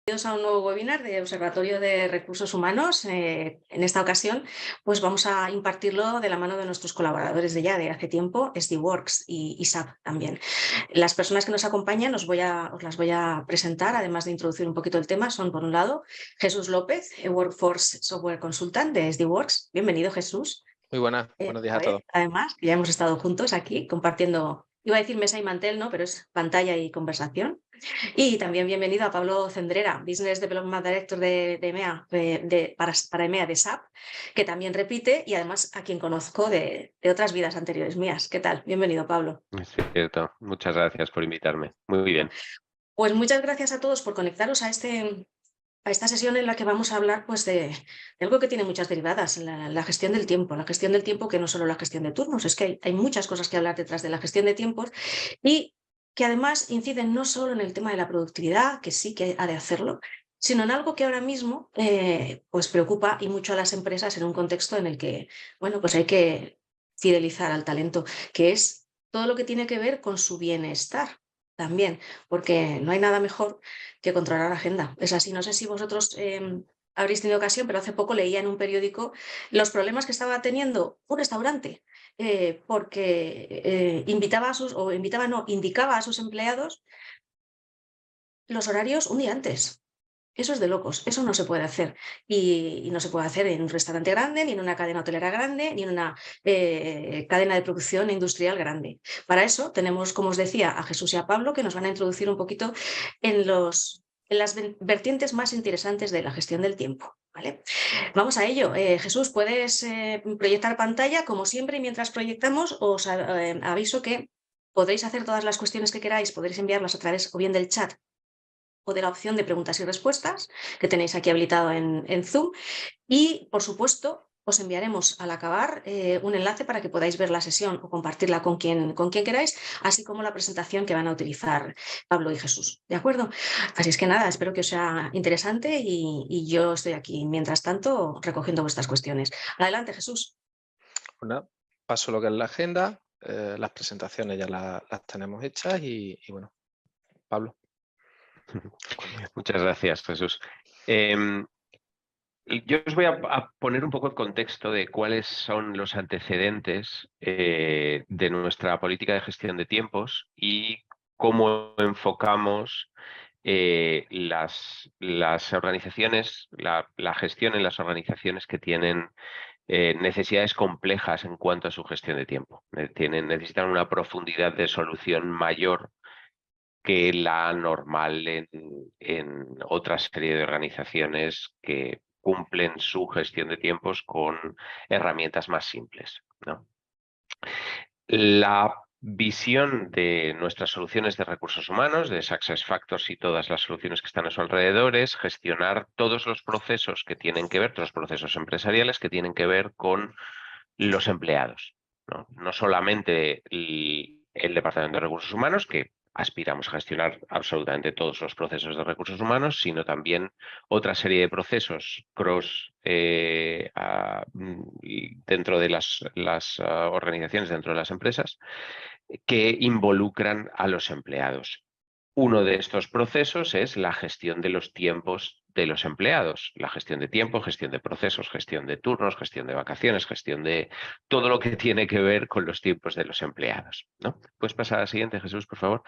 Bienvenidos a un nuevo webinar de Observatorio de Recursos Humanos. En esta ocasión, pues vamos a impartirlo de la mano de nuestros colaboradores de hace tiempo, SDWorks y SAP también. Las personas que nos acompañan os las voy a presentar, además de introducir un poquito el tema, son por un lado Jesús López, Workforce Software Consultant de SDWorks. Bienvenido, Jesús. Muy buenas, buenos días a todos. Además, ya hemos estado juntos aquí compartiendo, iba a decir mesa y mantel, ¿no? Pero es pantalla y conversación. Y también bienvenido a Pablo Cendrera, Business Development Director de EMEA, para EMEA de SAP, que también repite y además a quien conozco de otras vidas anteriores mías. ¿Qué tal? Bienvenido, Pablo. Es cierto. Muchas gracias por invitarme. Muy bien. Pues muchas gracias a todos por conectaros a esta sesión en la que vamos a hablar pues, de algo que tiene muchas derivadas, la gestión del tiempo. La gestión del tiempo que no solo la gestión de turnos, es que hay muchas cosas que hablar detrás de la gestión de tiempos y que además inciden no solo en el tema de la productividad, que sí que ha de hacerlo, sino en algo que ahora mismo pues preocupa y mucho a las empresas en un contexto en el que bueno, pues hay que fidelizar al talento, que es todo lo que tiene que ver con su bienestar también, porque no hay nada mejor que controlar la agenda. Es así, no sé si vosotros habréis tenido ocasión, pero hace poco leía en un periódico los problemas que estaba teniendo un restaurante porque indicaba a sus empleados los horarios un día antes. Eso es de locos, eso no se puede hacer. Y no se puede hacer en un restaurante grande, ni en una cadena hotelera grande, ni en una cadena de producción industrial grande. Para eso tenemos, como os decía, a Jesús y a Pablo, que nos van a introducir un poquito en las vertientes más interesantes de la gestión del tiempo. ¿Vale? Vamos a ello. Jesús, puedes proyectar pantalla, como siempre, y mientras proyectamos os aviso que podréis hacer todas las cuestiones que queráis, podréis enviarlas a través o bien del chat o de la opción de preguntas y respuestas que tenéis aquí habilitado en Zoom. Y, por supuesto, os enviaremos al acabar un enlace para que podáis ver la sesión o compartirla con quien queráis, así como la presentación que van a utilizar Pablo y Jesús. ¿De acuerdo? Así es que nada, espero que os sea interesante y yo estoy aquí, mientras tanto, recogiendo vuestras cuestiones. Adelante, Jesús. Bueno, paso lo que es la agenda. Las presentaciones ya las tenemos hechas y bueno, Pablo. Muchas gracias, Jesús. Yo os voy a poner un poco el contexto de cuáles son los antecedentes de nuestra política de gestión de tiempos y cómo enfocamos las organizaciones, la gestión en las organizaciones que tienen necesidades complejas en cuanto a su gestión de tiempo. Necesitan una profundidad de solución mayor que la normal en otra serie de organizaciones que cumplen su gestión de tiempos con herramientas más simples, ¿no? La visión de nuestras soluciones de recursos humanos, de SuccessFactors y todas las soluciones que están a su alrededor, es gestionar todos los procesos que tienen que ver, todos los procesos empresariales que tienen que ver con los empleados, ¿no? No solamente el Departamento de Recursos Humanos, que aspiramos a gestionar absolutamente todos los procesos de recursos humanos, sino también otra serie de procesos dentro de las organizaciones, dentro de las empresas, que involucran a los empleados. Uno de estos procesos es la gestión de los tiempos de los empleados, la gestión de tiempo, gestión de procesos, gestión de turnos, gestión de vacaciones, gestión de todo lo que tiene que ver con los tiempos de los empleados, ¿no? ¿Puedes pasar a la siguiente, Jesús, por favor?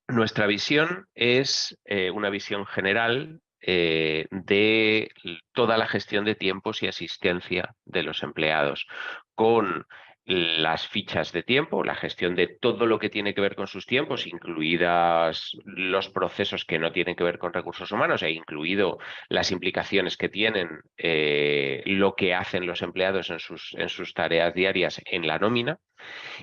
Nuestra visión es una visión general de toda la gestión de tiempos y asistencia de los empleados, con las fichas de tiempo, la gestión de todo lo que tiene que ver con sus tiempos, incluidas los procesos que no tienen que ver con recursos humanos e incluido las implicaciones que tienen lo que hacen los empleados en sus tareas diarias en la nómina.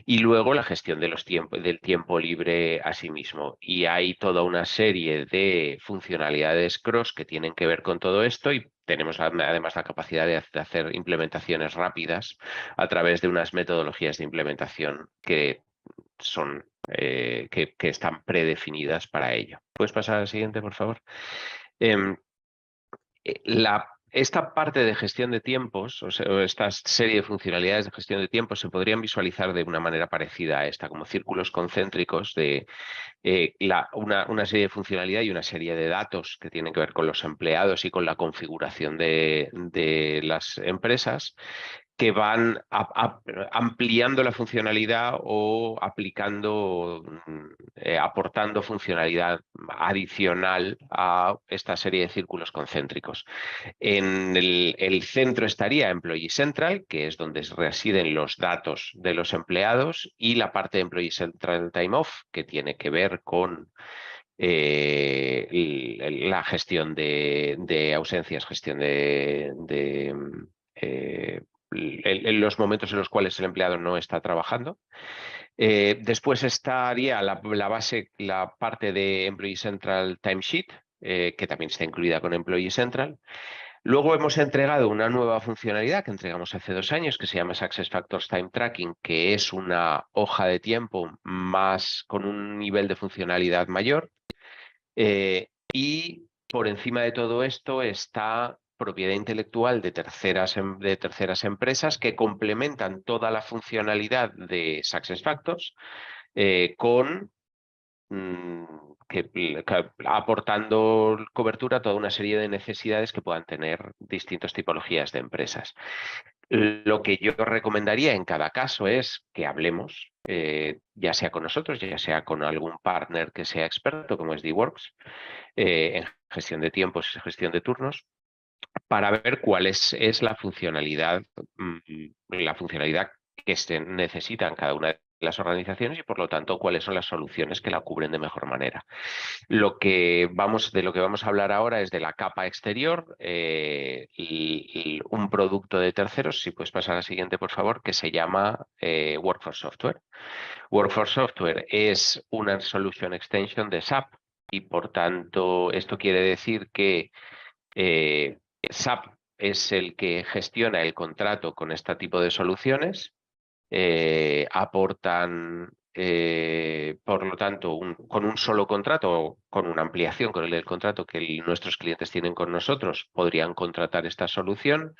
Y luego la gestión de del tiempo libre a sí mismo. Y hay toda una serie de funcionalidades cross que tienen que ver con todo esto y tenemos además la capacidad de hacer implementaciones rápidas a través de unas metodologías de implementación que son que están predefinidas para ello. ¿Puedes pasar al siguiente, por favor? esta parte de gestión de tiempos, o sea, esta serie de funcionalidades de gestión de tiempos se podrían visualizar de una manera parecida a esta, como círculos concéntricos de una serie de funcionalidad y una serie de datos que tienen que ver con los empleados y con la configuración de las empresas, que van ampliando la funcionalidad o aplicando, aportando funcionalidad adicional a esta serie de círculos concéntricos. En el centro estaría Employee Central, que es donde residen los datos de los empleados, y la parte de Employee Central Time Off, que tiene que ver con la gestión de ausencias, gestión en los momentos en los cuales el empleado no está trabajando. Después estaría la base, la parte de Employee Central Timesheet, que también está incluida con Employee Central. Luego hemos entregado una nueva funcionalidad que entregamos hace 2 años, que se llama SuccessFactors Time Tracking, que es una hoja de tiempo más con un nivel de funcionalidad mayor. Y por encima de todo esto está propiedad intelectual de terceras empresas que complementan toda la funcionalidad de SuccessFactors aportando cobertura a toda una serie de necesidades que puedan tener distintas tipologías de empresas. Lo que yo recomendaría en cada caso es que hablemos, ya sea con nosotros, ya sea con algún partner que sea experto, como es DWorks, en gestión de tiempos y gestión de turnos, para ver cuál es la funcionalidad que se necesita en cada una de las organizaciones y, por lo tanto, cuáles son las soluciones que la cubren de mejor manera. De lo que vamos a hablar ahora es de la capa exterior, y un producto de terceros, si puedes pasar a la siguiente, por favor, que se llama Workforce Software. Workforce Software es una solution extension de SAP y, por tanto, esto quiere decir que SAP es el que gestiona el contrato con este tipo de soluciones. Aportan, por lo tanto, con un solo contrato, con una ampliación con el contrato que nuestros clientes tienen con nosotros, podrían contratar esta solución.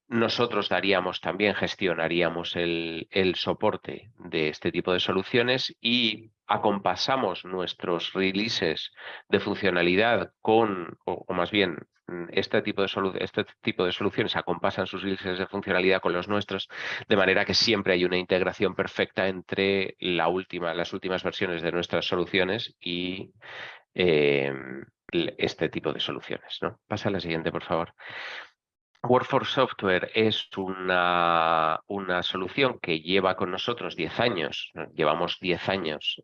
Nosotros gestionaríamos el soporte de este tipo de soluciones y acompasamos nuestros releases de funcionalidad o más bien, este tipo de soluciones acompasan sus releases de funcionalidad con los nuestros, de manera que siempre hay una integración perfecta entre las últimas versiones de nuestras soluciones y este tipo de soluciones, ¿no? Pasa a la siguiente, por favor. Workforce Software es una solución que lleva con nosotros 10 años. Llevamos 10 años,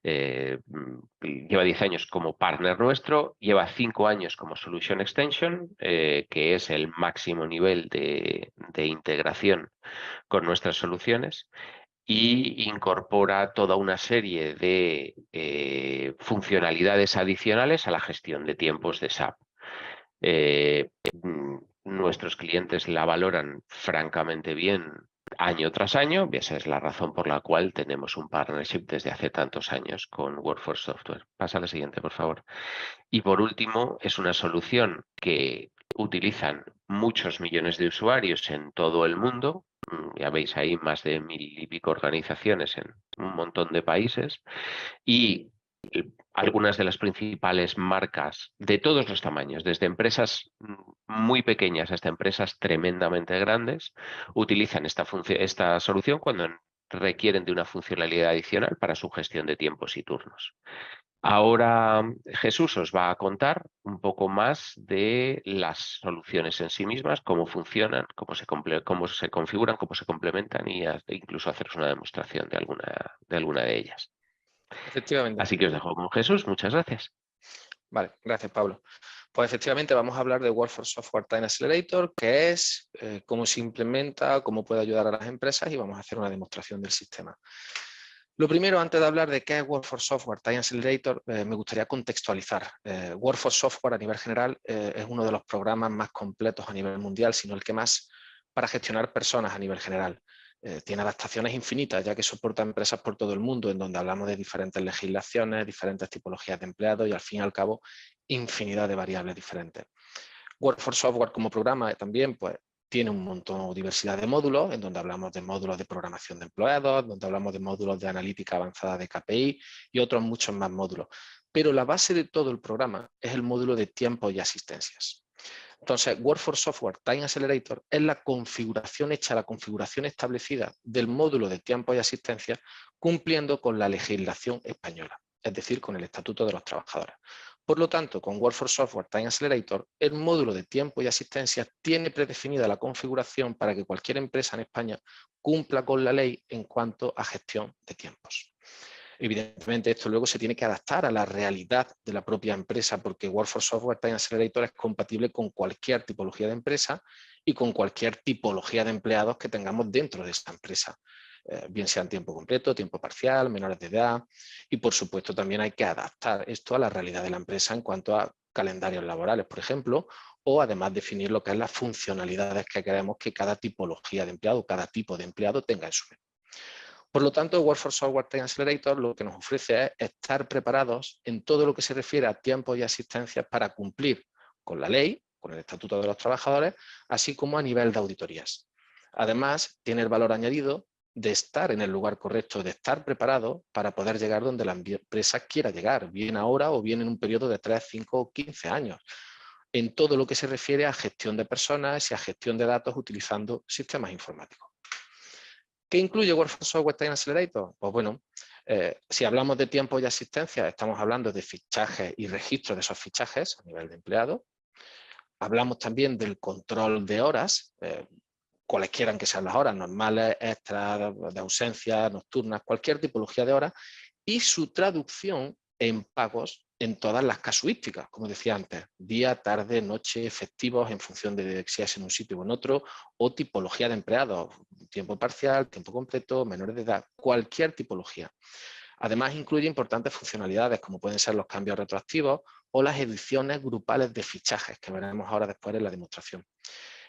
lleva 10 años como partner nuestro, lleva 5 años como Solution Extension, que es el máximo nivel de integración con nuestras soluciones, y incorpora toda una serie de funcionalidades adicionales a la gestión de tiempos de SAP. Nuestros clientes la valoran francamente bien año tras año, y esa es la razón por la cual tenemos un partnership desde hace tantos años con Workforce Software. Pasa a la siguiente, por favor. Y por último, es una solución que utilizan muchos millones de usuarios en todo el mundo. Ya veis ahí más de 1000 y pico organizaciones en un montón de países, y algunas de las principales marcas de todos los tamaños, desde empresas muy pequeñas hasta empresas tremendamente grandes, utilizan esta solución cuando requieren de una funcionalidad adicional para su gestión de tiempos y turnos. Ahora Jesús os va a contar un poco más de las soluciones en sí mismas, cómo funcionan, cómo se configuran, cómo se complementan, y incluso haceros una demostración de alguna de ellas. Efectivamente. Así que os dejo con Jesús. Muchas gracias. Vale, gracias, Pablo. Pues efectivamente vamos a hablar de Workforce Software Time Accelerator, qué es, cómo se implementa, cómo puede ayudar a las empresas, y vamos a hacer una demostración del sistema. Lo primero, antes de hablar de qué es Workforce Software Time Accelerator, me gustaría contextualizar. Workforce Software a nivel general es uno de los programas más completos a nivel mundial, sino el que más para gestionar personas a nivel general. Tiene adaptaciones infinitas, ya que soporta empresas por todo el mundo, en donde hablamos de diferentes legislaciones, diferentes tipologías de empleados y, al fin y al cabo, infinidad de variables diferentes. Workforce Software como programa también pues, tiene un montón de diversidad de módulos, en donde hablamos de módulos de programación de empleados, donde hablamos de módulos de analítica avanzada de KPI y otros muchos más módulos. Pero la base de todo el programa es el módulo de tiempo y asistencias. Entonces, Workforce Software Time Accelerator es la configuración hecha, la configuración establecida del módulo de tiempo y asistencia, cumpliendo con la legislación española, es decir, con el Estatuto de los Trabajadores. Por lo tanto, con Workforce Software Time Accelerator, el módulo de tiempo y asistencia tiene predefinida la configuración para que cualquier empresa en España cumpla con la ley en cuanto a gestión de tiempos. Evidentemente, esto luego se tiene que adaptar a la realidad de la propia empresa, porque Workforce Software Time Accelerator es compatible con cualquier tipología de empresa y con cualquier tipología de empleados que tengamos dentro de esta empresa, bien sean tiempo completo, tiempo parcial, menores de edad, y por supuesto también hay que adaptar esto a la realidad de la empresa en cuanto a calendarios laborales, por ejemplo, o además definir lo que es las funcionalidades que queremos que cada tipología de empleado, cada tipo de empleado tenga en su menú. Por lo tanto, Workforce Software Time Accelerator lo que nos ofrece es estar preparados en todo lo que se refiere a tiempo y asistencias para cumplir con la ley, con el Estatuto de los Trabajadores, así como a nivel de auditorías. Además, tiene el valor añadido de estar en el lugar correcto, de estar preparado para poder llegar donde la empresa quiera llegar, bien ahora o bien en un periodo de 3, 5 o 15 años, en todo lo que se refiere a gestión de personas y a gestión de datos utilizando sistemas informáticos. ¿Qué incluye Workforce Software Time Accelerator? Pues bueno, si hablamos de tiempo y asistencia, estamos hablando de fichajes y registro de esos fichajes a nivel de empleado. Hablamos también del control de horas, cualesquiera que sean las horas, normales, extras, de ausencia, nocturnas, cualquier tipología de horas, y su traducción en pagos en todas las casuísticas, como decía antes, día, tarde, noche, festivos, en función de si es en un sitio o en otro, o tipología de empleados, tiempo parcial, tiempo completo, menores de edad, cualquier tipología. Además, incluye importantes funcionalidades, como pueden ser los cambios retroactivos o las ediciones grupales de fichajes, que veremos ahora después en la demostración.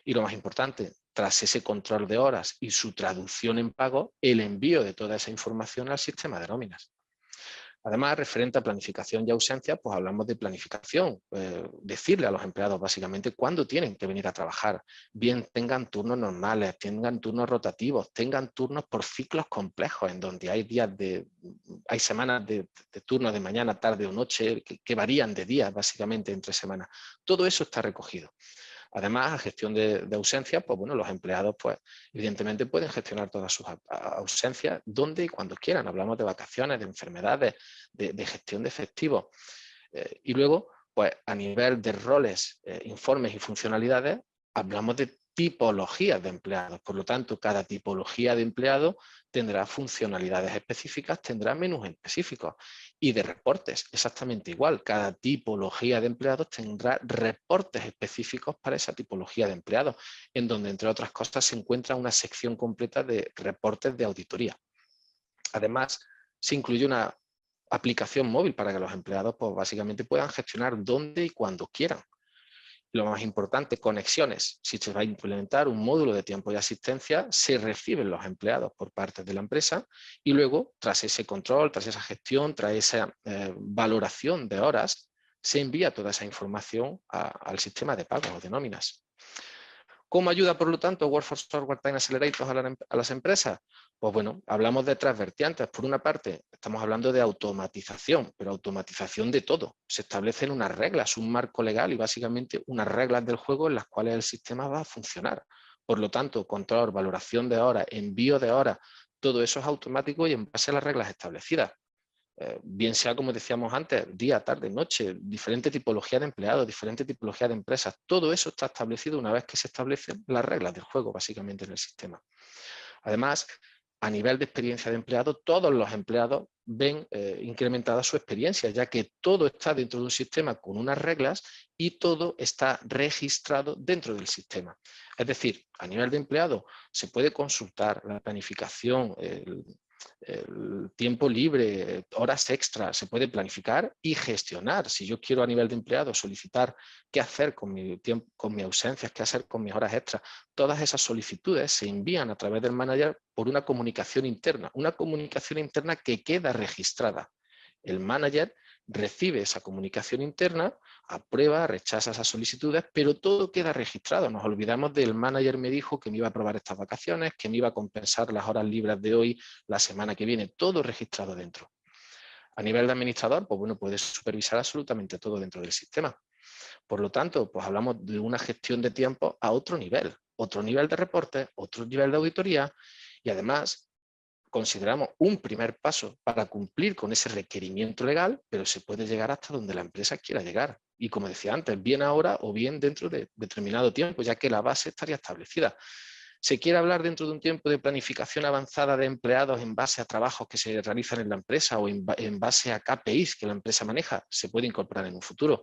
Y lo más importante, tras ese control de horas y su traducción en pago, el envío de toda esa información al sistema de nóminas. Además, referente a planificación y ausencia, pues hablamos de planificación, decirle a los empleados básicamente cuándo tienen que venir a trabajar, bien tengan turnos normales, tengan turnos rotativos, tengan turnos por ciclos complejos, en donde hay semanas de turnos de mañana, tarde o noche, que varían de días básicamente entre semanas. Todo eso está recogido. Además, a gestión de ausencias, pues bueno, los empleados pues evidentemente pueden gestionar todas sus ausencias donde y cuando quieran. Hablamos de vacaciones, de enfermedades, de gestión de efectivos. Y luego, pues a nivel de roles, informes y funcionalidades, hablamos de tipologías de empleados. Por lo tanto, cada tipología de empleado tendrá funcionalidades específicas, tendrá menús específicos. Y de reportes, exactamente igual. Cada tipología de empleados tendrá reportes específicos para esa tipología de empleados, en donde, entre otras cosas, se encuentra una sección completa de reportes de auditoría. Además, se incluye una aplicación móvil para que los empleados pues, básicamente puedan gestionar dónde y cuando quieran. Lo más importante, conexiones. Si se va a implementar un módulo de tiempo y asistencia, se reciben los empleados por parte de la empresa y luego, tras ese control, tras esa gestión, tras esa valoración de horas, se envía toda esa información al sistema de pagos o de nóminas. ¿Cómo ayuda, por lo tanto, Workforce Software Time Accelerator a las empresas? Pues bueno, hablamos de tres vertientes. Por una parte, estamos hablando de automatización, pero automatización de todo. Se establecen unas reglas, un marco legal y básicamente unas reglas del juego en las cuales el sistema va a funcionar. Por lo tanto, control, valoración de horas, envío de horas, todo eso es automático y en base a las reglas establecidas. Bien sea, como decíamos antes, día, tarde, noche, diferente tipología de empleados, diferente tipología de empresas, todo eso está establecido una vez que se establecen las reglas del juego básicamente en el sistema. Además, a nivel de experiencia de empleado, todos los empleados ven incrementada su experiencia, ya que todo está dentro de un sistema con unas reglas y todo está registrado dentro del sistema. Es decir, a nivel de empleado se puede consultar la planificación, el tiempo libre, horas extras, se puede planificar y gestionar. Si yo quiero a nivel de empleado solicitar qué hacer con mi tiempo, con mis ausencias, qué hacer con mis horas extras, todas esas solicitudes se envían a través del manager por una comunicación interna que queda registrada. El manager recibe esa comunicación interna, aprueba, rechaza esas solicitudes, pero todo queda registrado. Nos olvidamos del manager me dijo que me iba a aprobar estas vacaciones, que me iba a compensar las horas libres de hoy la semana que viene, todo registrado dentro. A nivel de administrador, pues bueno, puedes supervisar absolutamente todo dentro del sistema. Por lo tanto, pues hablamos de una gestión de tiempo a otro nivel de reportes, otro nivel de auditoría, y además consideramos un primer paso para cumplir con ese requerimiento legal, pero se puede llegar hasta donde la empresa quiera llegar. Y como decía antes, bien ahora o bien dentro de determinado tiempo, ya que la base estaría establecida. ¿Se quiere hablar dentro de un tiempo de planificación avanzada de empleados en base a trabajos que se realizan en la empresa o en base a KPIs que la empresa maneja? Se puede incorporar en un futuro.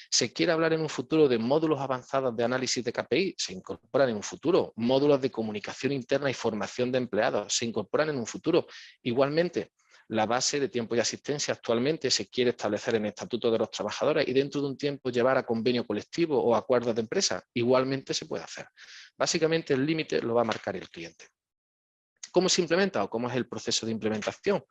¿Se quiere hablar en un futuro de módulos avanzados de análisis de KPI? Se incorporan en un futuro. Módulos de comunicación interna y formación de empleados se incorporan en un futuro. Igualmente, la base de tiempo y asistencia actualmente se quiere establecer en el Estatuto de los Trabajadores y dentro de un tiempo llevar a convenio colectivo o acuerdos de empresa. Igualmente se puede hacer. Básicamente el límite lo va a marcar el cliente. ¿Cómo se implementa o cómo es el proceso de implementación?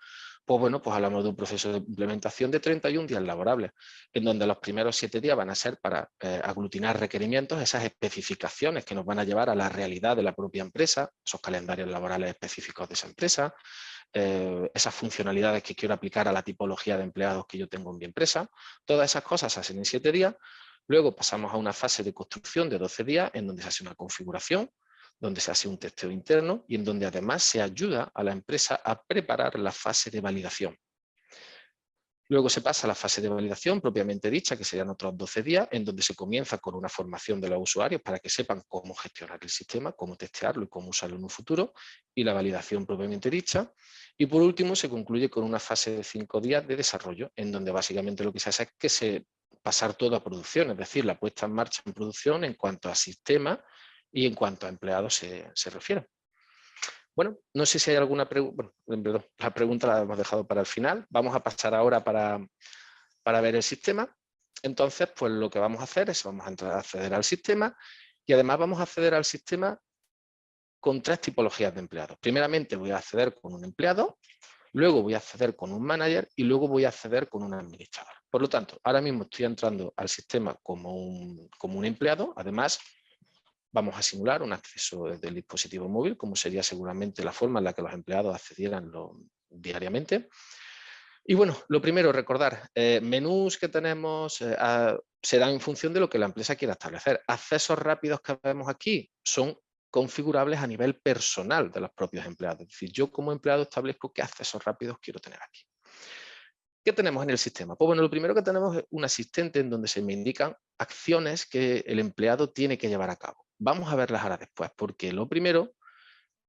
Pues bueno, pues hablamos de un proceso de implementación de 31 días laborables, en donde los primeros 7 días van a ser para aglutinar requerimientos, esas especificaciones que nos van a llevar a la realidad de la propia empresa, esos calendarios laborales específicos de esa empresa, esas funcionalidades que quiero aplicar a la tipología de empleados que yo tengo en mi empresa. Todas esas cosas se hacen en 7 días. Luego pasamos a una fase de construcción de 12 días en donde se hace una configuración, donde se hace un testeo interno y en donde además se ayuda a la empresa a preparar la fase de validación. Luego se pasa a la fase de validación propiamente dicha, que serían otros 12 días, en donde se comienza con una formación de los usuarios para que sepan cómo gestionar el sistema, cómo testearlo y cómo usarlo en un futuro, y la validación propiamente dicha. Y por último se concluye con una fase de 5 días de desarrollo, en donde básicamente lo que se hace es que pasar todo a producción, es decir, la puesta en marcha en producción en cuanto a sistema y en cuanto a empleados se refiere. Bueno, no sé si hay alguna pregunta. Bueno, perdón, la pregunta la hemos dejado para el final. Vamos a pasar ahora para ver el sistema. Entonces, pues lo que vamos a hacer es vamos a acceder al sistema y además vamos a acceder al sistema con 3 tipologías de empleados. Primeramente voy a acceder con un empleado, luego voy a acceder con un manager y luego voy a acceder con un administrador. Por lo tanto, ahora mismo estoy entrando al sistema como un empleado. Además, vamos a simular un acceso desde el dispositivo móvil, como sería seguramente la forma en la que los empleados accedieran diariamente. Y bueno, lo primero, recordar, menús que tenemos serán en función de lo que la empresa quiera establecer. Accesos rápidos que vemos aquí son configurables a nivel personal de los propios empleados. Es decir, yo como empleado establezco qué accesos rápidos quiero tener aquí. ¿Qué tenemos en el sistema? Pues bueno, lo primero que tenemos es un asistente en donde se me indican acciones que el empleado tiene que llevar a cabo. Vamos a verlas ahora después, porque lo primero,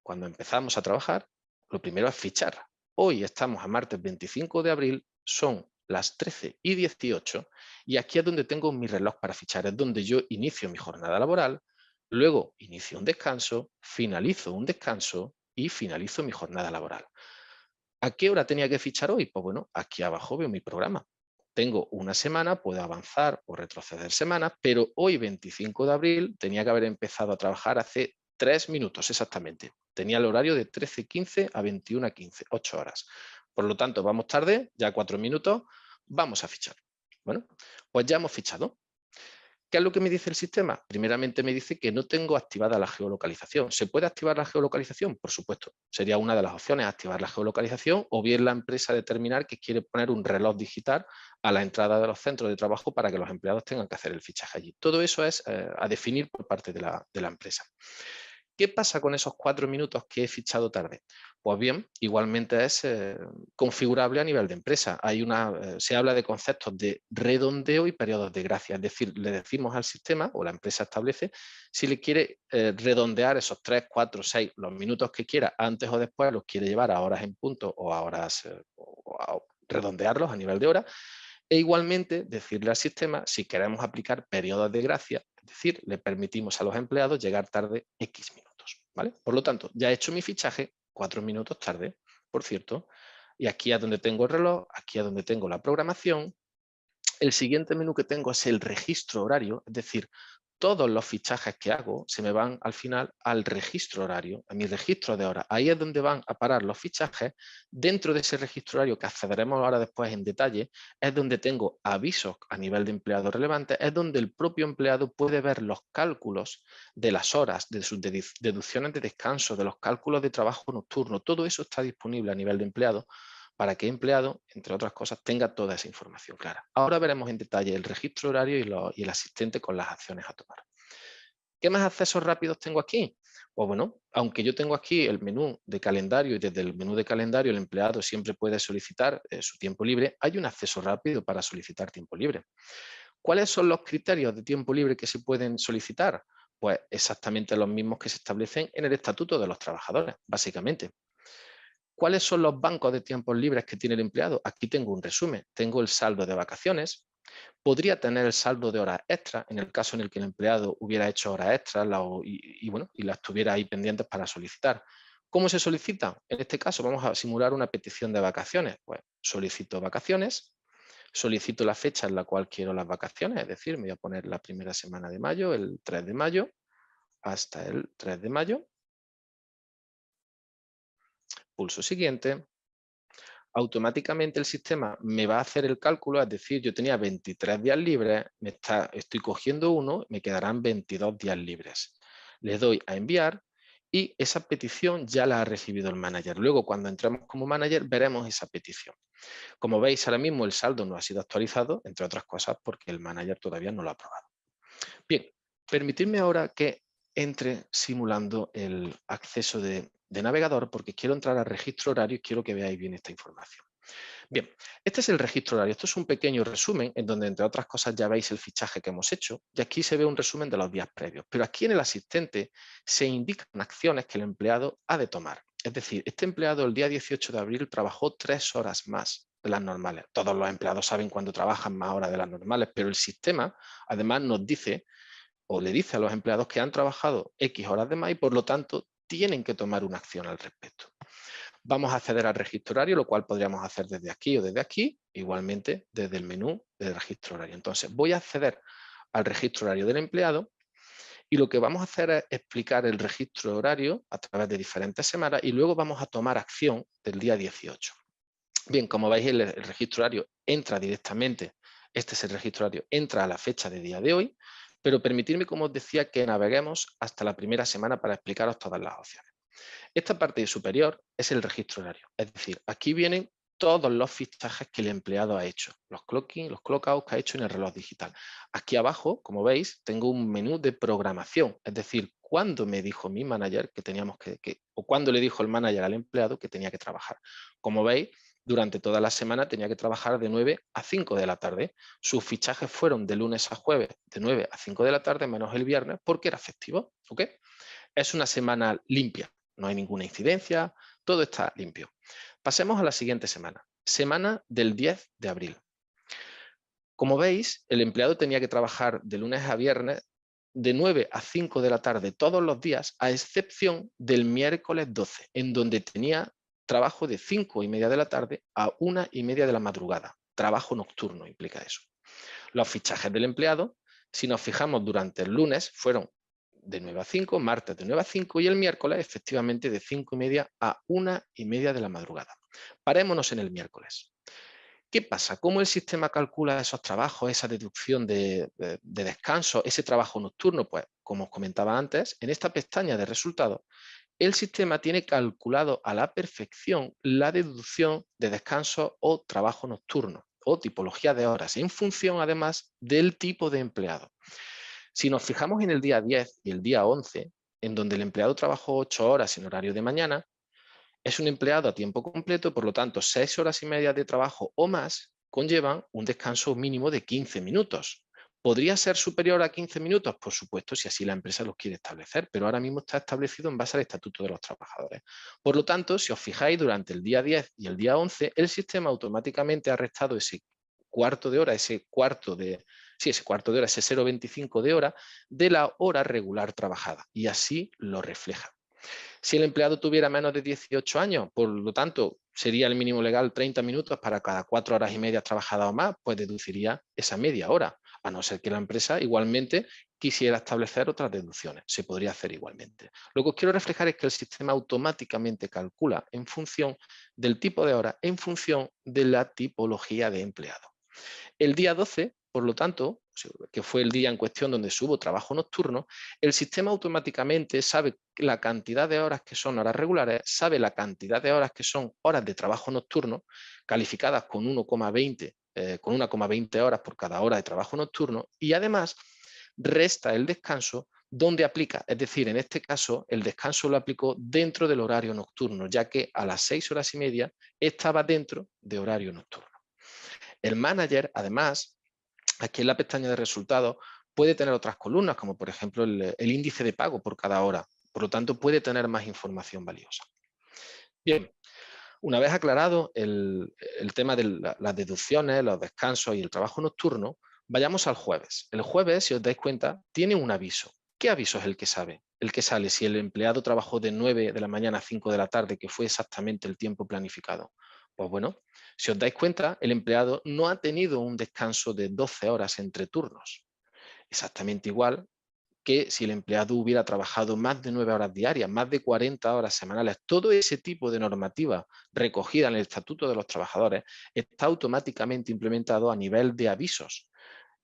cuando empezamos a trabajar, lo primero es fichar. Hoy estamos a martes 25 de abril, son las 13:18 y aquí es donde tengo mi reloj para fichar, es donde yo inicio mi jornada laboral, luego inicio un descanso, finalizo un descanso y finalizo mi jornada laboral. ¿A qué hora tenía que fichar hoy? Pues bueno, aquí abajo veo mi programa. Tengo una semana, puedo avanzar o retroceder semanas, pero hoy 25 de abril tenía que haber empezado a trabajar hace 3 minutos exactamente. Tenía el horario de 13:15 a 21:15, 8 horas. Por lo tanto, vamos tarde, ya 4 minutos, vamos a fichar. Bueno, pues ya hemos fichado. ¿Qué es lo que me dice el sistema? Primeramente me dice que no tengo activada la geolocalización. ¿Se puede activar la geolocalización? Por supuesto. Sería una de las opciones activar la geolocalización o bien la empresa determinar que quiere poner un reloj digital a la entrada de los centros de trabajo para que los empleados tengan que hacer el fichaje allí. Todo eso es a definir por parte de la empresa. ¿Qué pasa con esos 4 minutos que he fichado tarde? Pues bien, igualmente es configurable a nivel de empresa. Se habla de conceptos de redondeo y periodos de gracia. Es decir, le decimos al sistema o la empresa establece si le quiere redondear esos 3, 4, 6, los minutos que quiera, antes o después los quiere llevar a horas en punto o a horas, o a redondearlos a nivel de hora. E igualmente decirle al sistema si queremos aplicar periodos de gracia, es decir, le permitimos a los empleados llegar tarde X minutos. ¿Vale? Por lo tanto, ya he hecho mi fichaje 4 minutos tarde, por cierto, y aquí es donde tengo el reloj, aquí es donde tengo la programación. El siguiente menú que tengo es el registro horario, es decir, todos los fichajes que hago se me van al final al registro horario, a mi registro de horas. Ahí es donde van a parar los fichajes. Dentro de ese registro horario, que accederemos ahora después en detalle, es donde tengo avisos a nivel de empleado relevantes, es donde el propio empleado puede ver los cálculos de las horas, de sus deducciones de descanso, de los cálculos de trabajo nocturno. Todo eso está disponible a nivel de empleado para que el empleado, entre otras cosas, tenga toda esa información clara. Ahora veremos en detalle el registro horario y el asistente con las acciones a tomar. ¿Qué más accesos rápidos tengo aquí? Pues bueno, aunque yo tengo aquí el menú de calendario y desde el menú de calendario el empleado siempre puede solicitar su tiempo libre, hay un acceso rápido para solicitar tiempo libre. ¿Cuáles son los criterios de tiempo libre que se pueden solicitar? Pues exactamente los mismos que se establecen en el Estatuto de los Trabajadores, básicamente. ¿Cuáles son los bancos de tiempos libres que tiene el empleado? Aquí tengo un resumen. Tengo el saldo de vacaciones. Podría tener el saldo de horas extras en el caso en el que el empleado hubiera hecho horas extras y las tuviera ahí pendientes para solicitar. ¿Cómo se solicita? En este caso vamos a simular una petición de vacaciones. Pues solicito vacaciones, solicito la fecha en la cual quiero las vacaciones, es decir, me voy a poner la primera semana de mayo, el 3 de mayo, hasta el 3 de mayo. Pulso siguiente. Automáticamente el sistema me va a hacer el cálculo, es decir, yo tenía 23 días libres, estoy cogiendo uno, me quedarán 22 días libres. Le doy a enviar y esa petición ya la ha recibido el manager. Luego, cuando entremos como manager, veremos esa petición. Como veis, ahora mismo el saldo no ha sido actualizado, entre otras cosas, porque el manager todavía no lo ha aprobado. Bien, permitidme ahora que entre simulando el acceso de navegador, porque quiero entrar al registro horario y quiero que veáis bien esta información. Bien, este es el registro horario. Esto es un pequeño resumen en donde, entre otras cosas, ya veis el fichaje que hemos hecho y aquí se ve un resumen de los días previos. Pero aquí en el asistente se indican acciones que el empleado ha de tomar. Es decir, este empleado el día 18 de abril trabajó 3 horas más de las normales. Todos los empleados saben cuándo trabajan más horas de las normales, pero el sistema además nos dice o le dice a los empleados que han trabajado X horas de más y por lo tanto tienen que tomar una acción al respecto. Vamos a acceder al registro horario, lo cual podríamos hacer desde aquí o desde aquí, igualmente desde el menú del registro horario. Entonces voy a acceder al registro horario del empleado y lo que vamos a hacer es explicar el registro horario a través de diferentes semanas y luego vamos a tomar acción del día 18. Bien, como veis el registro horario entra directamente, este es el registro horario, entra a la fecha de día de hoy, pero permitidme, como os decía, que naveguemos hasta la primera semana para explicaros todas las opciones. Esta parte superior es el registro horario, es decir, aquí vienen todos los fichajes que el empleado ha hecho, los clock-in, los clock-out que ha hecho en el reloj digital. Aquí abajo, como veis, tengo un menú de programación, es decir, cuándo me dijo mi manager que teníamos o cuándo le dijo el manager al empleado que tenía que trabajar. Como veis, durante toda la semana tenía que trabajar de 9 a 5 de la tarde. Sus fichajes fueron de lunes a jueves, de 9 a 5 de la tarde, menos el viernes, porque era festivo. ¿Ok? Es una semana limpia, no hay ninguna incidencia, todo está limpio. Pasemos a la siguiente semana, semana del 10 de abril. Como veis, el empleado tenía que trabajar de lunes a viernes de 9 a 5 de la tarde todos los días, a excepción del miércoles 12, en donde tenía trabajo de 5:30 de la tarde a 1:30 de la madrugada. Trabajo nocturno implica eso. Los fichajes del empleado, si nos fijamos durante el lunes, fueron de 9 a 5, martes de 9 a 5 y el miércoles efectivamente de 5:30 a 1:30 de la madrugada. Parémonos en el miércoles. ¿Qué pasa? ¿Cómo el sistema calcula esos trabajos, esa deducción de descanso, ese trabajo nocturno? Pues, como os comentaba antes, en esta pestaña de resultados, el sistema tiene calculado a la perfección la deducción de descanso o trabajo nocturno o tipología de horas, en función además del tipo de empleado. Si nos fijamos en el día 10 y el día 11, en donde el empleado trabajó 8 horas en horario de mañana, es un empleado a tiempo completo, por lo tanto 6 horas y media de trabajo o más conllevan un descanso mínimo de 15 minutos. ¿Podría ser superior a 15 minutos? Por supuesto, si así la empresa lo quiere establecer, pero ahora mismo está establecido en base al Estatuto de los Trabajadores. Por lo tanto, si os fijáis, durante el día 10 y el día 11, el sistema automáticamente ha restado ese cuarto de hora, ese cuarto de hora, ese 0,25 de hora, de la hora regular trabajada, y así lo refleja. Si el empleado tuviera menos de 18 años, por lo tanto, sería el mínimo legal 30 minutos para cada 4 horas y media trabajadas o más, pues deduciría esa media hora. a no ser que la empresa igualmente quisiera establecer otras deducciones. Se podría hacer igualmente. Lo que os quiero reflejar es que el sistema automáticamente calcula en función del tipo de hora, en función de la tipología de empleado. El día 12, por lo tanto, que fue el día en cuestión donde hubo trabajo nocturno, el sistema automáticamente sabe la cantidad de horas que son horas regulares, sabe la cantidad de horas que son horas de trabajo nocturno, calificadas con 1,20 horas por cada hora de trabajo nocturno, y además resta el descanso donde aplica, es decir, en este caso el descanso lo aplicó dentro del horario nocturno, ya que a las 6 horas y media estaba dentro de horario nocturno. El manager, además, aquí en la pestaña de resultados, puede tener otras columnas, como por ejemplo el índice de pago por cada hora. Por lo tanto, puede tener más información valiosa. Bien, una vez aclarado el tema de las deducciones, los descansos y el trabajo nocturno, vayamos al jueves. El jueves, si os dais cuenta, tiene un aviso. ¿Qué aviso es el que sabe? El que sale si el empleado trabajó de 9 de la mañana a 5 de la tarde, que fue exactamente el tiempo planificado. Pues bueno, si os dais cuenta, el empleado no ha tenido un descanso de 12 horas entre turnos. Exactamente igual que si el empleado hubiera trabajado más de 9 horas diarias, más de 40 horas semanales. Todo ese tipo de normativa recogida en el Estatuto de los Trabajadores está automáticamente implementado a nivel de avisos.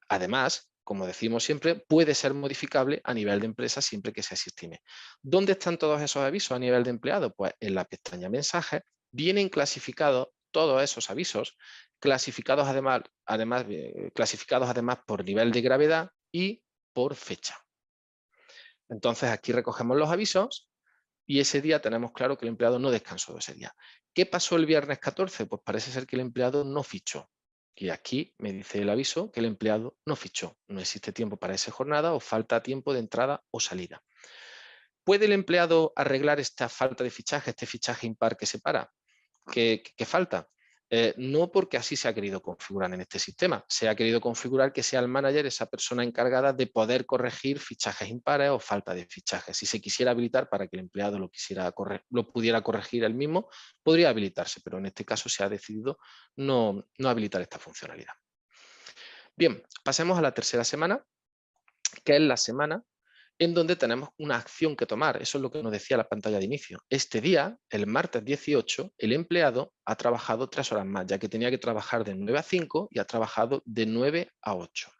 Además, como decimos siempre, puede ser modificable a nivel de empresa siempre que se estime. ¿Dónde están todos esos avisos a nivel de empleado? Pues en la pestaña mensajes vienen clasificados todos esos avisos, clasificados además por nivel de gravedad y por fecha. Entonces aquí recogemos los avisos y ese día tenemos claro que el empleado no descansó ese día. ¿Qué pasó el viernes 14? Pues parece ser que el empleado no fichó. Y aquí me dice el aviso que el empleado no fichó. No existe tiempo para esa jornada o falta tiempo de entrada o salida. ¿Puede el empleado arreglar esta falta de fichaje, este fichaje impar que separa? ¿Qué falta? No porque así se ha querido configurar en este sistema. Se ha querido configurar que sea el manager esa persona encargada de poder corregir fichajes impares o falta de fichajes. Si se quisiera habilitar para que el empleado lo pudiera corregir él mismo, podría habilitarse, pero en este caso se ha decidido no habilitar esta funcionalidad. Bien, pasemos a la tercera semana, que es la semana en donde tenemos una acción que tomar. Eso es lo que nos decía la pantalla de inicio. Este día, el martes 18, el empleado ha trabajado 3 horas más, ya que tenía que trabajar de 9 a 5 y ha trabajado de 9 a 8.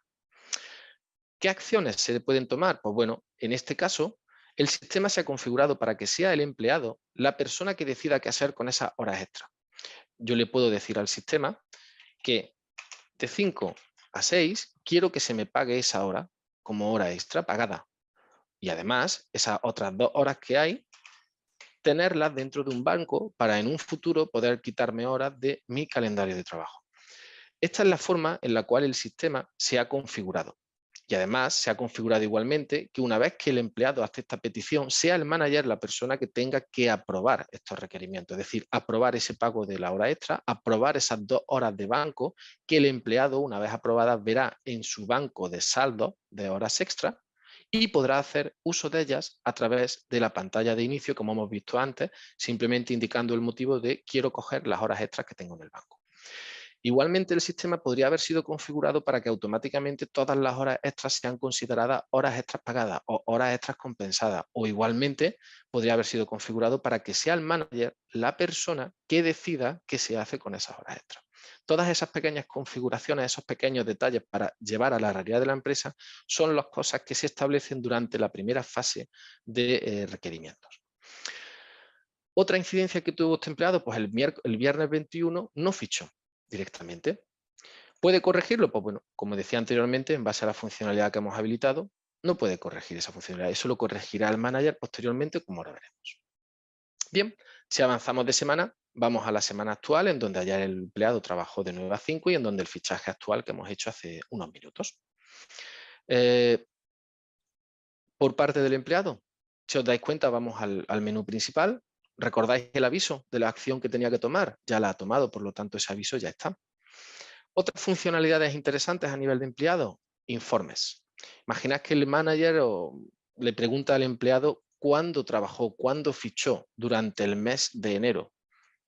¿Qué acciones se pueden tomar? Pues bueno, en este caso, el sistema se ha configurado para que sea el empleado la persona que decida qué hacer con esas horas extra. Yo le puedo decir al sistema que de 5 a 6 quiero que se me pague esa hora como hora extra pagada. Y además, esas otras 2 horas que hay, tenerlas dentro de un banco para en un futuro poder quitarme horas de mi calendario de trabajo. Esta es la forma en la cual el sistema se ha configurado. Y además se ha configurado igualmente que una vez que el empleado hace esta petición, sea el manager la persona que tenga que aprobar estos requerimientos, es decir, aprobar ese pago de la hora extra, aprobar esas 2 horas de banco que el empleado, una vez aprobadas, verá en su banco de saldo de horas extra y podrá hacer uso de ellas a través de la pantalla de inicio, como hemos visto antes, simplemente indicando el motivo de quiero coger las horas extras que tengo en el banco. Igualmente, el sistema podría haber sido configurado para que automáticamente todas las horas extras sean consideradas horas extras pagadas o horas extras compensadas. O igualmente podría haber sido configurado para que sea el manager la persona que decida qué se hace con esas horas extras. Todas esas pequeñas configuraciones, esos pequeños detalles para llevar a la realidad de la empresa son las cosas que se establecen durante la primera fase de requerimientos. Otra incidencia que tuvo este empleado, pues el viernes 21 no fichó directamente. ¿Puede corregirlo? Pues bueno, como decía anteriormente, en base a la funcionalidad que hemos habilitado, no puede corregir esa funcionalidad. Eso lo corregirá el manager posteriormente, como ahora veremos. Bien, si avanzamos de semana, vamos a la semana actual, en donde ayer el empleado trabajó de 9 a 5 y en donde el fichaje actual que hemos hecho hace unos minutos. Por parte del empleado, si os dais cuenta, vamos al menú principal. ¿Recordáis el aviso de la acción que tenía que tomar? Ya la ha tomado, por lo tanto ese aviso ya está. Otras funcionalidades interesantes a nivel de empleado, informes. Imaginad que el manager le pregunta al empleado cuándo trabajó, cuándo fichó durante el mes de enero.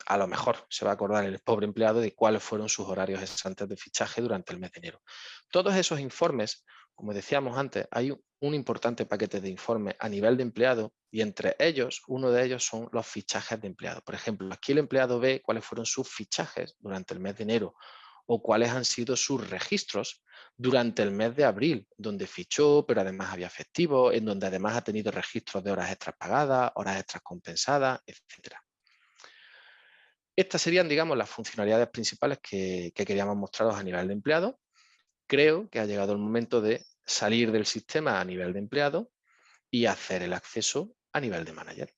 A lo mejor se va a acordar el pobre empleado de cuáles fueron sus horarios cesantes de fichaje durante el mes de enero. Todos esos informes, como decíamos antes, hay un importante paquete de informes a nivel de empleado y entre ellos, uno de ellos son los fichajes de empleado. Por ejemplo, aquí el empleado ve cuáles fueron sus fichajes durante el mes de enero o cuáles han sido sus registros durante el mes de abril, donde fichó, pero además había festivos, en donde además ha tenido registros de horas extras pagadas, horas extras compensadas, etc. Estas serían, digamos, las funcionalidades principales que queríamos mostraros a nivel de empleado. Creo que ha llegado el momento de salir del sistema a nivel de empleado y hacer el acceso a nivel de manager.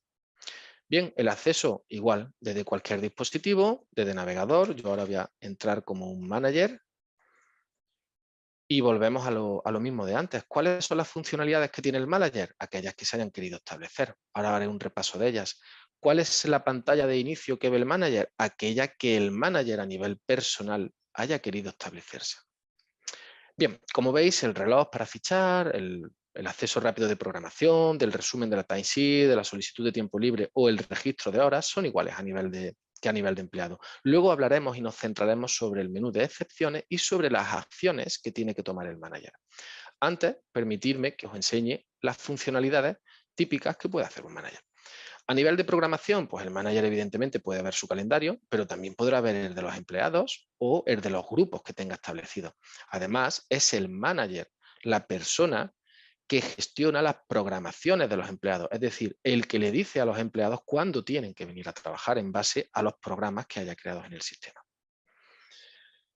Bien, el acceso igual, desde cualquier dispositivo, desde navegador. Yo ahora voy a entrar como un manager y volvemos a lo mismo de antes. ¿Cuáles son las funcionalidades que tiene el manager? Aquellas que se hayan querido establecer. Ahora haré un repaso de ellas. ¿Cuál es la pantalla de inicio que ve el manager? Aquella que el manager a nivel personal haya querido establecerse. Bien, como veis, el reloj para fichar, el acceso rápido de programación, del resumen de la timesheet, de la solicitud de tiempo libre o el registro de horas son iguales que a nivel de empleado. Luego hablaremos y nos centraremos sobre el menú de excepciones y sobre las acciones que tiene que tomar el manager. Antes, permitidme que os enseñe las funcionalidades típicas que puede hacer un manager. A nivel de programación, pues el manager evidentemente puede ver su calendario, pero también podrá ver el de los empleados o el de los grupos que tenga establecidos. Además, es el manager la persona que gestiona las programaciones de los empleados, es decir, el que le dice a los empleados cuándo tienen que venir a trabajar en base a los programas que haya creados en el sistema.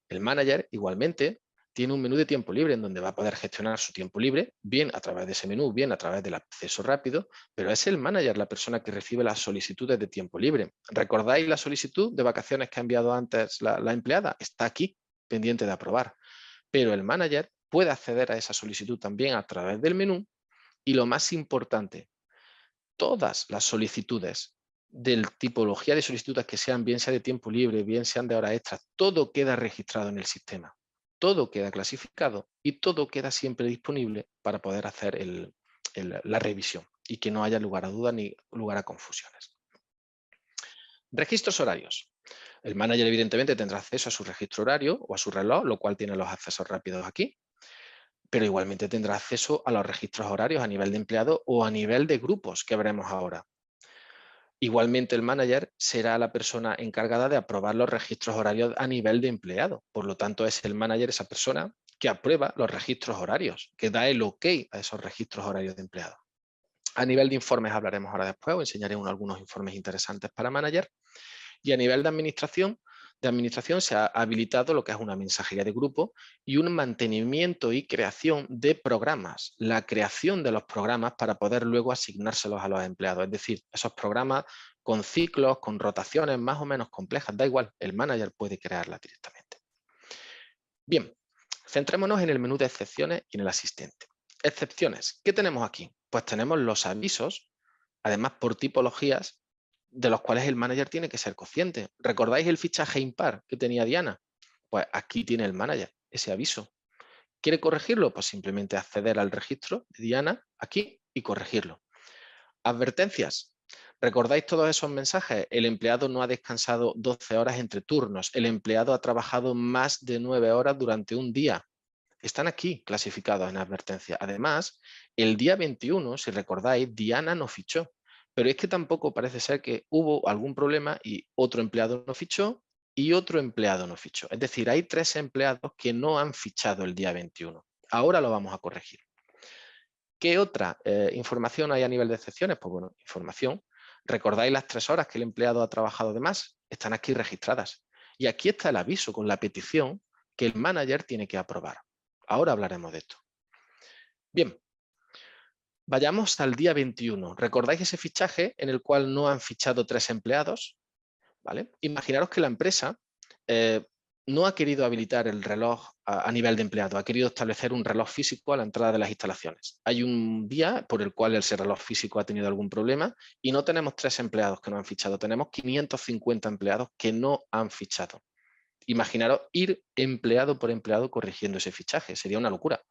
El manager, igualmente, tiene un menú de tiempo libre en donde va a poder gestionar su tiempo libre, bien a través de ese menú, bien a través del acceso rápido, pero es el manager la persona que recibe las solicitudes de tiempo libre. ¿Recordáis la solicitud de vacaciones que ha enviado antes la empleada? Está aquí, pendiente de aprobar. Pero el manager puede acceder a esa solicitud también a través del menú y lo más importante, todas las solicitudes de tipología de solicitudes que sean, bien sea de tiempo libre, bien sean de horas extras, todo queda registrado en el sistema. Todo queda clasificado y todo queda siempre disponible para poder hacer la revisión y que no haya lugar a dudas ni lugar a confusiones. Registros horarios. El manager evidentemente tendrá acceso a su registro horario o a su reloj, lo cual tiene los accesos rápidos aquí, pero igualmente tendrá acceso a los registros horarios a nivel de empleado o a nivel de grupos que veremos ahora. Igualmente el manager será la persona encargada de aprobar los registros horarios a nivel de empleado. Por lo tanto, es el manager esa persona que aprueba los registros horarios, que da el OK a esos registros horarios de empleado. A nivel de informes hablaremos ahora después, os enseñaré algunos informes interesantes para manager. Y a nivel de administración se ha habilitado lo que es una mensajería de grupo y un mantenimiento y creación de programas, la creación de los programas para poder luego asignárselos a los empleados. Es decir, esos programas con ciclos, con rotaciones más o menos complejas, da igual, el manager puede crearlas directamente. Bien, centrémonos en el menú de excepciones y en el asistente. Excepciones, ¿qué tenemos aquí? Pues tenemos los avisos, además por tipologías, de los cuales el manager tiene que ser consciente. ¿Recordáis el fichaje impar que tenía Diana? Pues aquí tiene el manager ese aviso. ¿Quiere corregirlo? Pues simplemente acceder al registro de Diana aquí y corregirlo. Advertencias. ¿Recordáis todos esos mensajes? El empleado no ha descansado 12 horas entre turnos. El empleado ha trabajado más de 9 horas durante un día. Están aquí clasificados en advertencia. Además, el día 21, si recordáis, Diana no fichó. Pero es que tampoco parece ser que hubo algún problema y otro empleado no fichó y otro empleado no fichó. Es decir, hay 3 empleados que no han fichado el día 21. Ahora lo vamos a corregir. ¿Qué otra información hay a nivel de excepciones? Pues bueno, información. ¿Recordáis las 3 horas que el empleado ha trabajado de más? Están aquí registradas. Y aquí está el aviso con la petición que el manager tiene que aprobar. Ahora hablaremos de esto. Bien, vayamos al día 21. ¿Recordáis ese fichaje en el cual no han fichado 3 empleados? ¿Vale? Imaginaros que la empresa no ha querido habilitar el reloj a nivel de empleado, ha querido establecer un reloj físico a la entrada de las instalaciones. Hay un día por el cual ese reloj físico ha tenido algún problema y no tenemos 3 empleados que no han fichado, tenemos 550 empleados que no han fichado. Imaginaros ir empleado por empleado corrigiendo ese fichaje, sería una locura.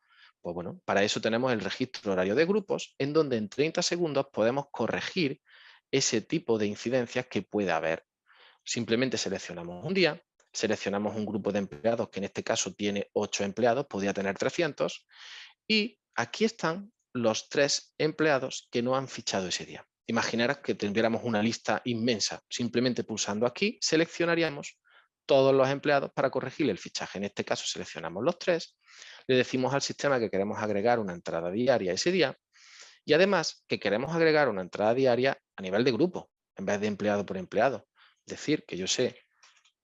Pues bueno, para eso tenemos el registro horario de grupos, en donde en 30 segundos podemos corregir ese tipo de incidencias que pueda haber. Simplemente seleccionamos un día, seleccionamos un grupo de empleados que en este caso tiene 8 empleados, podría tener 300, y aquí están los 3 empleados que no han fichado ese día. Imaginaros que tuviéramos una lista inmensa. Simplemente pulsando aquí seleccionaríamos todos los empleados para corregir el fichaje. En este caso seleccionamos los 3, le decimos al sistema que queremos agregar una entrada diaria ese día y además que queremos agregar una entrada diaria a nivel de grupo en vez de empleado por empleado. Es decir, que yo sé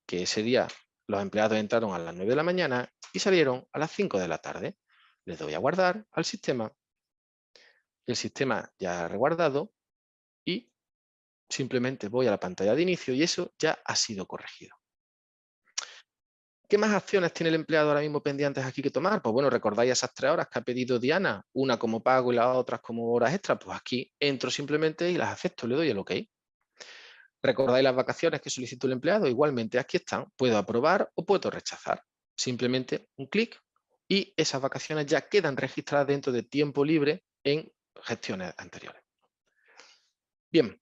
que ese día los empleados entraron a las 9 de la mañana y salieron a las 5 de la tarde. Les doy a guardar al sistema. El sistema ya ha reguardado y simplemente voy a la pantalla de inicio y eso ya ha sido corregido. ¿Qué más acciones tiene el empleado ahora mismo pendientes aquí que tomar? Pues bueno, recordáis esas 3 horas que ha pedido Diana, una como pago y las otras como horas extras. Pues aquí entro simplemente y las acepto, le doy el OK. ¿Recordáis las vacaciones que solicitó el empleado? Igualmente aquí están, puedo aprobar o puedo rechazar. Simplemente un clic y esas vacaciones ya quedan registradas dentro de tiempo libre en gestiones anteriores. Bien,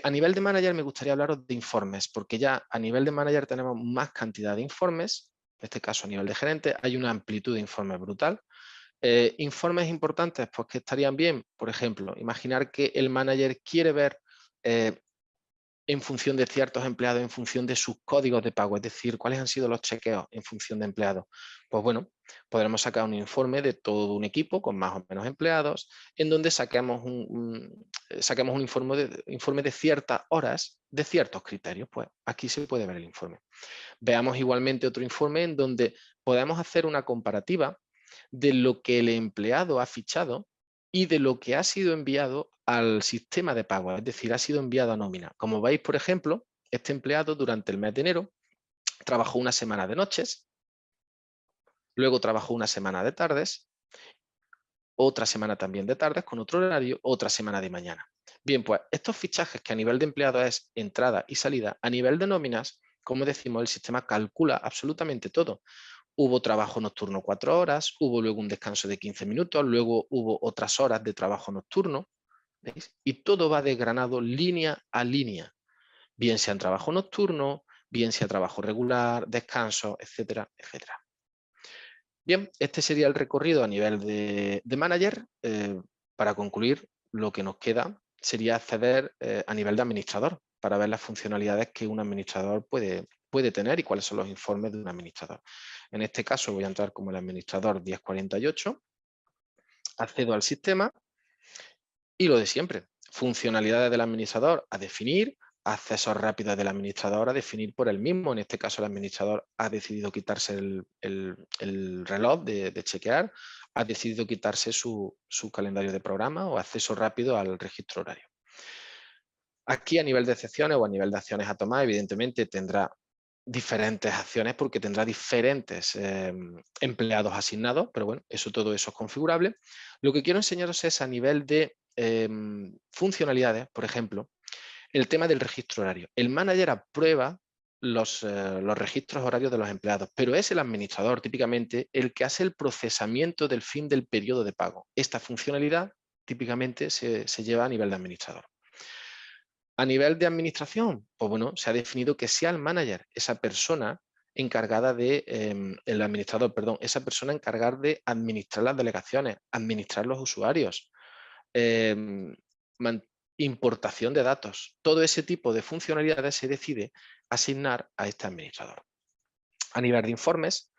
a nivel de manager me gustaría hablaros de informes, porque ya a nivel de manager tenemos más cantidad de informes, en este caso a nivel de gerente hay una amplitud de informes brutal. Informes importantes, pues que estarían bien, por ejemplo, imaginar que el manager quiere ver en función de ciertos empleados, en función de sus códigos de pago, es decir, cuáles han sido los chequeos en función de empleados. Pues bueno, podremos sacar un informe de todo un equipo con más o menos empleados, en donde saquemos un informe de ciertas horas, de ciertos criterios. Pues aquí se puede ver el informe. Veamos igualmente otro informe en donde podemos hacer una comparativa de lo que el empleado ha fichado y de lo que ha sido enviado al sistema de pago, es decir, ha sido enviado a nómina. Como veis, por ejemplo, este empleado durante el mes de enero trabajó una semana de noches, luego trabajó una semana de tardes, otra semana también de tardes con otro horario, otra semana de mañana. Bien, pues estos fichajes que a nivel de empleado es entrada y salida, a nivel de nóminas, como decimos, el sistema calcula absolutamente todo. Hubo trabajo nocturno 4 horas, hubo luego un descanso de 15 minutos, luego hubo otras horas de trabajo nocturno, ¿veis? Y todo va desgranado línea a línea, bien sea en trabajo nocturno, bien sea trabajo regular, descanso, etcétera, etcétera. Bien, este sería el recorrido a nivel de manager. Para concluir, lo que nos queda sería acceder a nivel de administrador para ver las funcionalidades que un administrador puede tener y cuáles son los informes de un administrador. En este caso voy a entrar como el administrador 1048, accedo al sistema y lo de siempre, funcionalidades del administrador a definir, accesos rápidos del administrador a definir por él mismo. En este caso el administrador ha decidido quitarse el reloj de chequear, ha decidido quitarse su calendario de programa o acceso rápido al registro horario. Aquí a nivel de excepciones o a nivel de acciones a tomar, evidentemente tendrá diferentes acciones porque tendrá diferentes empleados asignados, pero bueno, todo eso es configurable. Lo que quiero enseñaros es a nivel de funcionalidades, por ejemplo, el tema del registro horario. El manager aprueba los registros horarios de los empleados, pero es el administrador típicamente el que hace el procesamiento del fin del periodo de pago. Esta funcionalidad típicamente se lleva a nivel de administrador. A nivel de administración, pues bueno, se ha definido que sea el manager, esa persona encargada de, el administrador, perdón, esa persona encargada de administrar las delegaciones, administrar los usuarios, importación de datos. Todo ese tipo de funcionalidades se decide asignar a este administrador. A nivel de informes,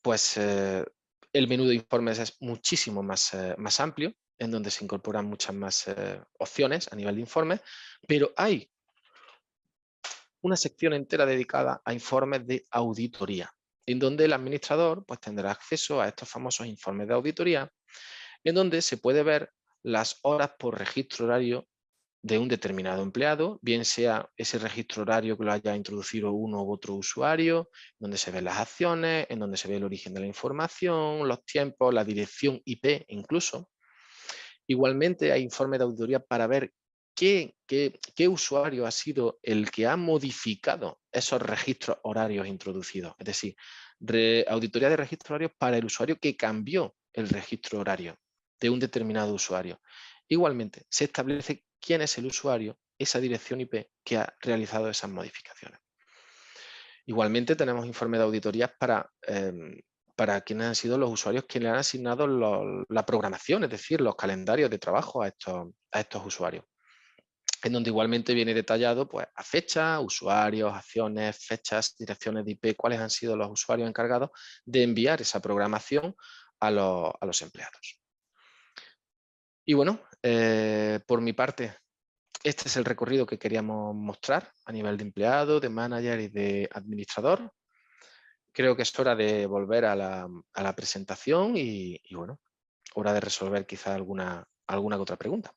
pues el menú de informes es muchísimo más amplio, en donde se incorporan muchas más opciones a nivel de informes, pero hay una sección entera dedicada a informes de auditoría, en donde el administrador pues, tendrá acceso a estos famosos informes de auditoría, en donde se puede ver las horas por registro horario de un determinado empleado, bien sea ese registro horario que lo haya introducido uno u otro usuario, donde se ven las acciones, en donde se ve el origen de la información, los tiempos, la dirección IP incluso. Igualmente hay informes de auditoría para ver qué usuario ha sido el que ha modificado esos registros horarios introducidos. Es decir, auditoría de registros horarios para el usuario que cambió el registro horario de un determinado usuario. Igualmente, se establece quién es el usuario, esa dirección IP que ha realizado esas modificaciones. Igualmente tenemos informes de auditorías para quienes han sido los usuarios quienes le han asignado la programación, es decir, los calendarios de trabajo a estos usuarios, en donde igualmente viene detallado pues, a fecha, usuarios, acciones, fechas, direcciones de IP, cuáles han sido los usuarios encargados de enviar esa programación a los empleados. Y bueno, por mi parte, este es el recorrido que queríamos mostrar a nivel de empleado, de manager y de administrador. Creo que es hora de volver a la presentación y bueno, hora de resolver quizá alguna que otra pregunta.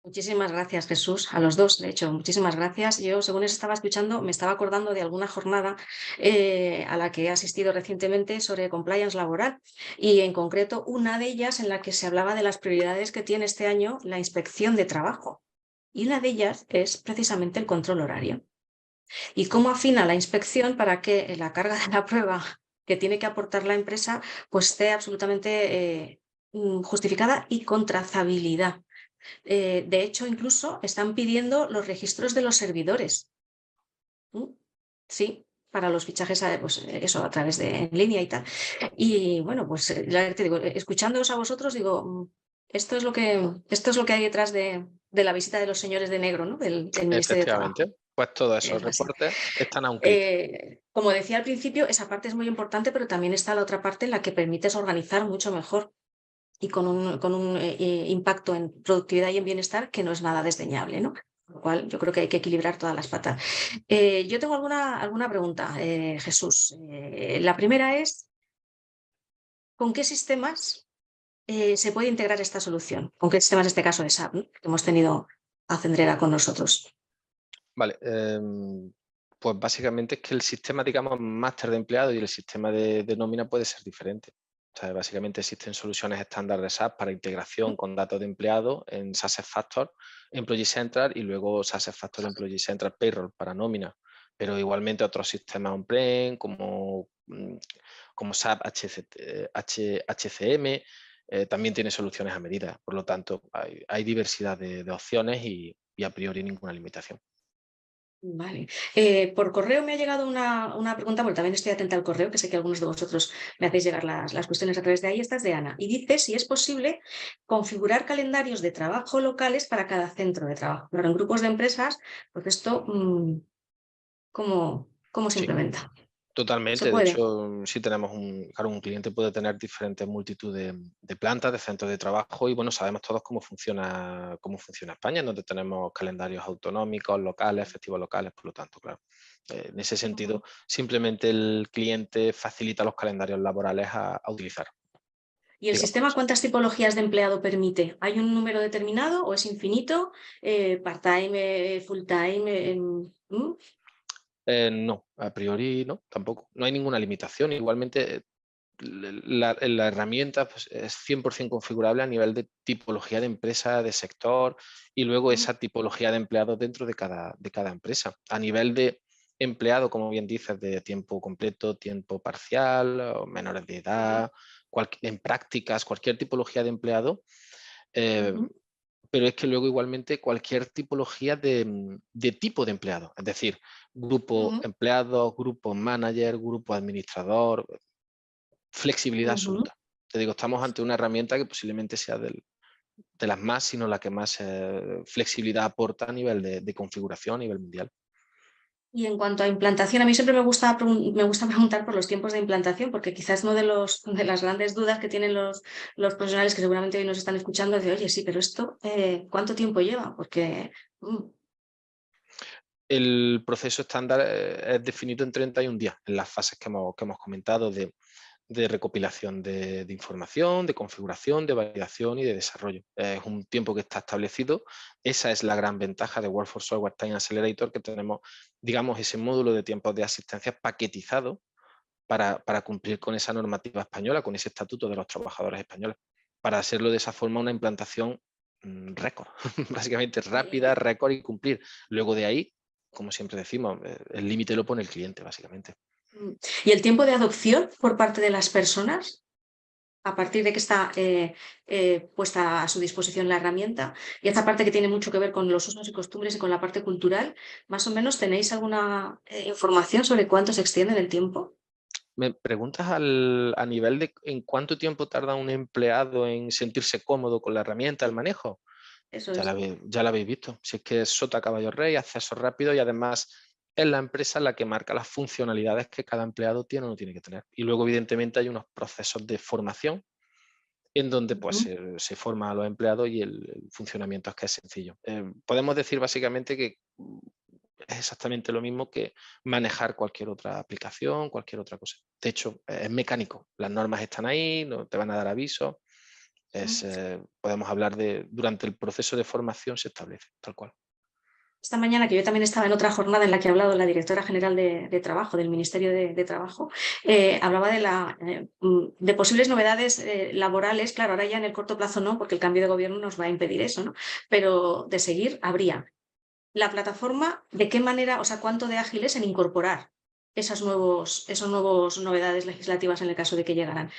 Muchísimas gracias, Jesús, a los dos, de hecho, muchísimas gracias. Yo, según os estaba escuchando, me estaba acordando de alguna jornada a la que he asistido recientemente sobre compliance laboral y, en concreto, una de ellas en la que se hablaba de las prioridades que tiene este año la inspección de trabajo. Y una de ellas es precisamente el control horario. Y cómo afina la inspección para que la carga de la prueba que tiene que aportar la empresa pues esté absolutamente justificada y con trazabilidad. De hecho, incluso están pidiendo los registros de los servidores. Sí, para los fichajes, pues eso, a través de en línea y tal. Y bueno, pues te digo, escuchándoos a vosotros, digo, esto es lo que hay detrás de la visita de los señores de negro, ¿no? Del Ministerio de Trabajo. Efectivamente, pues todos esos Es así. reportes están a un clic. Como decía al principio, esa parte es muy importante, pero también está la otra parte en la que permites organizar mucho mejor y con un impacto en productividad y en bienestar que no es nada desdeñable, ¿no? Con lo cual, yo creo que hay que equilibrar todas las patas. Yo tengo alguna pregunta, Jesús. La primera es, ¿con qué sistemas se puede integrar esta solución? ¿Con qué sistemas, en este caso de SAP, ¿no? Que hemos tenido a Cendrera con nosotros? Vale, pues básicamente es que el sistema, digamos, máster de empleado y el sistema de nómina puede ser diferente. O sea, básicamente existen soluciones estándar de SAP para integración con datos de empleado en SuccessFactors, Employee Central y luego SuccessFactors Employee Central Payroll para nómina. Pero igualmente otros sistemas on-prem como SAP HCM también tiene soluciones a medida. Por lo tanto, hay diversidad de opciones y a priori ninguna limitación. Vale. Por correo me ha llegado una pregunta, porque también estoy atenta al correo, que sé que algunos de vosotros me hacéis llegar las cuestiones a través de ahí. Esta es de Ana. Y dice si es posible configurar calendarios de trabajo locales para cada centro de trabajo. Claro, en grupos de empresas, pues esto, ¿cómo se Sí, implementa? ¿Se totalmente. De puede? hecho, sí tenemos un cliente puede tener diferentes multitud de plantas, de centros de trabajo y bueno, sabemos todos cómo funciona España, donde tenemos calendarios autonómicos, locales, festivos locales, por lo tanto, claro. En ese sentido, simplemente el cliente facilita los calendarios laborales a utilizar. ¿Y el Digamos sistema así. cuántas tipologías de empleado permite? ¿Hay un número determinado o es infinito? ¿Part-time, full-time? No, a priori no, tampoco. No hay ninguna limitación. Igualmente, la herramienta pues, es 100% configurable a nivel de tipología de empresa, de sector y luego esa tipología de empleados dentro de cada empresa. A nivel de empleado, como bien dices, de tiempo completo, tiempo parcial, o menores de edad, en prácticas, cualquier tipología de empleado. Pero es que luego igualmente cualquier tipología de tipo de empleado, es decir, grupo empleado, grupo manager, grupo administrador, flexibilidad absoluta. Te digo, estamos ante una herramienta que posiblemente sea de las más, sino la que más flexibilidad aporta a nivel de configuración a nivel mundial. Y en cuanto a implantación, a mí siempre me gusta preguntar por los tiempos de implantación, porque quizás una de las grandes dudas que tienen los profesionales que seguramente hoy nos están escuchando es de, oye, sí, pero esto, ¿cuánto tiempo lleva? Porque... El proceso estándar es definido en 31 días, en las fases que hemos comentado de recopilación de información, de configuración, de validación y de desarrollo. Es un tiempo que está establecido. Esa es la gran ventaja de Workforce Software Time Accelerator, que tenemos, digamos, ese módulo de tiempos de asistencia paquetizado para cumplir con esa normativa española, con ese estatuto de los trabajadores españoles, para hacerlo de esa forma una implantación récord, básicamente rápida, récord y cumplir. Luego de ahí, como siempre decimos, el límite lo pone el cliente, básicamente. ¿Y el tiempo de adopción por parte de las personas? a partir de que está puesta a su disposición la herramienta, y esta parte que tiene mucho que ver con los usos y costumbres y con la parte cultural, ¿más o menos tenéis alguna información sobre cuánto se extiende en el tiempo? ¿Me preguntas a nivel de en cuánto tiempo tarda un empleado en sentirse cómodo con la herramienta, el manejo? Eso Ya es. ya la habéis visto. Si es que es sota caballo rey, acceso rápido y además es la empresa la que marca las funcionalidades que cada empleado tiene o no tiene que tener. Y luego, evidentemente, hay unos procesos de formación en donde pues, se forma a los empleados y el funcionamiento es que es sencillo. Podemos decir básicamente que es exactamente lo mismo que manejar cualquier otra aplicación, cualquier otra cosa. De hecho, es mecánico. Las normas están ahí, no te van a dar aviso. Podemos hablar de, durante el proceso de formación se establece, tal cual. Esta mañana, que yo también estaba en otra jornada en la que ha hablado la directora general de Trabajo, del Ministerio de Trabajo, hablaba de posibles novedades laborales. Claro, ahora ya en el corto plazo no, porque el cambio de gobierno nos va a impedir eso, ¿no? Pero de seguir, habría. La plataforma, ¿de qué manera, o sea, cuánto de ágil es en incorporar esos nuevos novedades legislativas en el caso de que llegaran?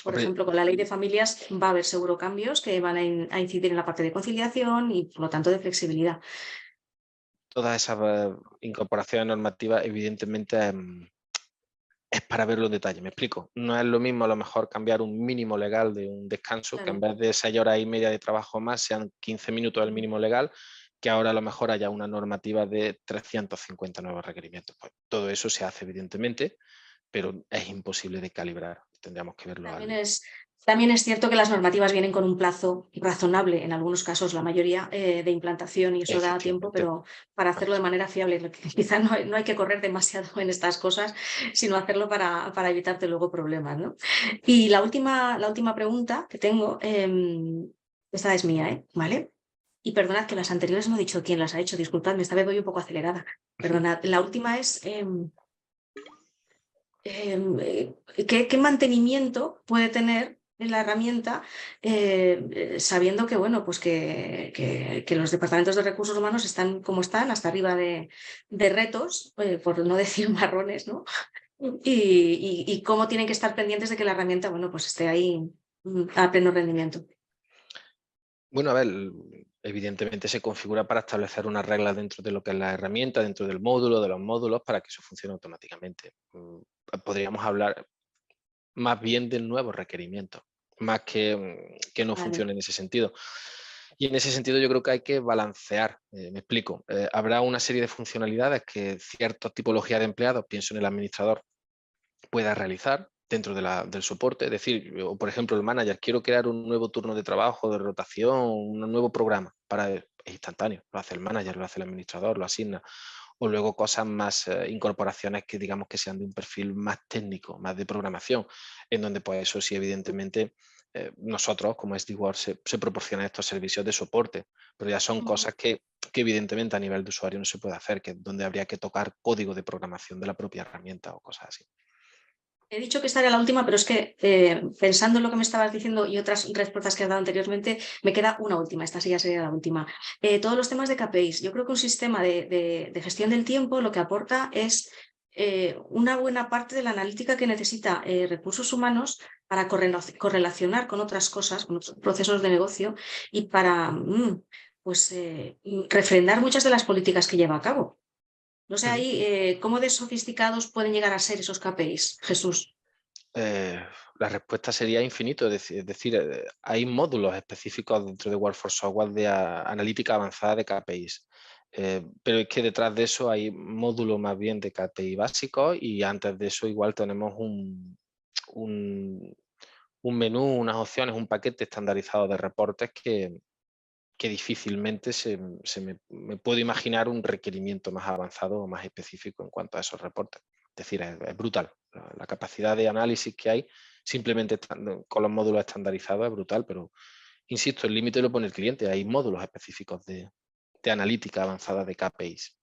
Por Hombre, ejemplo, con la ley de familias va a haber seguro cambios que van a incidir en la parte de conciliación y, por lo tanto, de flexibilidad. todas esas incorporaciones normativas, evidentemente, es para verlo en detalle. Me explico. No es lo mismo a lo mejor cambiar un mínimo legal de un descanso, que en Claro. vez de 6 horas y media de trabajo más sean 15 minutos el mínimo legal, que ahora a lo mejor haya una normativa de 350 nuevos requerimientos. Pues todo eso se hace, evidentemente, pero es imposible de calibrar. Tendríamos que verlo También es cierto que las normativas vienen con un plazo razonable, en algunos casos la mayoría, de implantación, y eso da tiempo, efectivamente. pero para hacerlo de manera fiable, quizá no hay que correr demasiado en estas cosas, sino hacerlo para evitarte luego problemas, ¿no? Y la última pregunta que tengo, esta es mía, ¿vale? Y perdonad que las anteriores no he dicho quién las ha hecho, disculpadme, esta vez voy un poco acelerada. Perdonad. La última es... ¿qué mantenimiento puede tener en la herramienta, sabiendo que, bueno, pues que los departamentos de recursos humanos están como están, hasta arriba de retos, por no decir marrones, ¿no? Y cómo tienen que estar pendientes de que la herramienta, bueno, pues esté ahí a pleno rendimiento. Bueno, a ver, evidentemente se configura para establecer unas reglas dentro de lo que es la herramienta, dentro del módulo, de los módulos, para que eso funcione automáticamente. Podríamos hablar más bien del nuevo requerimiento, más que no Vale. funcione en ese sentido. Y en ese sentido yo creo que hay que balancear, me explico. Habrá una serie de funcionalidades que cierta tipología de empleados, pienso en el administrador, pueda realizar dentro del soporte. Es decir, o por ejemplo, el manager, quiero crear un nuevo turno de trabajo, de rotación, un nuevo programa. Es instantáneo, lo hace el manager, lo hace el administrador, lo asigna. O luego cosas más, incorporaciones que digamos que sean de un perfil más técnico, más de programación, en donde pues eso sí, evidentemente, nosotros como SDWord se proporcionan estos servicios de soporte, pero ya son cosas que evidentemente a nivel de usuario no se puede hacer, que es donde habría que tocar código de programación de la propia herramienta o cosas así. He dicho que esta era la última, pero es que pensando en lo que me estabas diciendo y otras respuestas que has dado anteriormente, me queda una última. Esta sí ya sería la última. Todos los temas de KPIs. Yo creo que un sistema de gestión del tiempo lo que aporta es una buena parte de la analítica que necesita recursos humanos para correlacionar con otras cosas, con otros procesos de negocio, y para pues, refrendar muchas de las políticas que lleva a cabo. No sé Ujú. ahí cómo de sofisticados pueden llegar a ser esos KPIs, Jesús. La respuesta sería infinito, es decir, hay módulos específicos dentro de Workforce Software de analítica avanzada de KPIs, pero es que detrás de eso hay módulos más bien de KPI básicos y antes de eso igual tenemos un menú, unas opciones, un paquete estandarizado de reportes que difícilmente me puedo imaginar un requerimiento más avanzado o más específico en cuanto a esos reportes. Es decir, es brutal. La capacidad de análisis que hay simplemente con los módulos estandarizados es brutal, pero insisto, el límite lo pone el cliente. Hay módulos específicos de analítica avanzada de KPIs.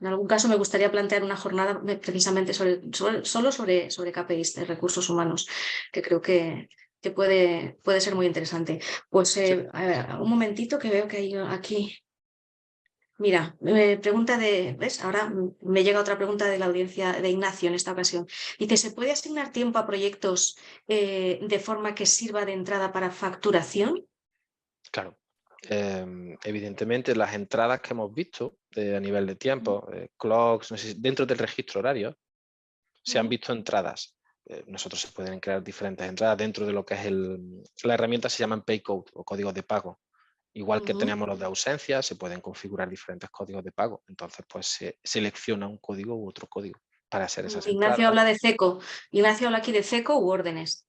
En algún caso me gustaría plantear una jornada precisamente solo sobre KPIs de recursos humanos, que creo que puede ser muy interesante. Pues Sí. a ver, un momentito que veo que hay aquí Mira, pregunta ¿ves? Ahora me llega otra pregunta de la audiencia de Ignacio en esta ocasión. Dice, ¿se puede asignar tiempo a proyectos de forma que sirva de entrada para facturación? Claro. Evidentemente, las entradas que hemos visto a nivel de tiempo, clocks, no sé, dentro del registro horario, se han visto entradas. Nosotros se pueden crear diferentes entradas dentro de lo que es la herramienta, se llaman pay code o códigos de pago. Igual que tenemos los de ausencia, se pueden configurar diferentes códigos de pago. Entonces, pues se selecciona un código u otro código para hacer esas Ignacio entradas. habla de CECO. Ignacio habla aquí de CECO u órdenes.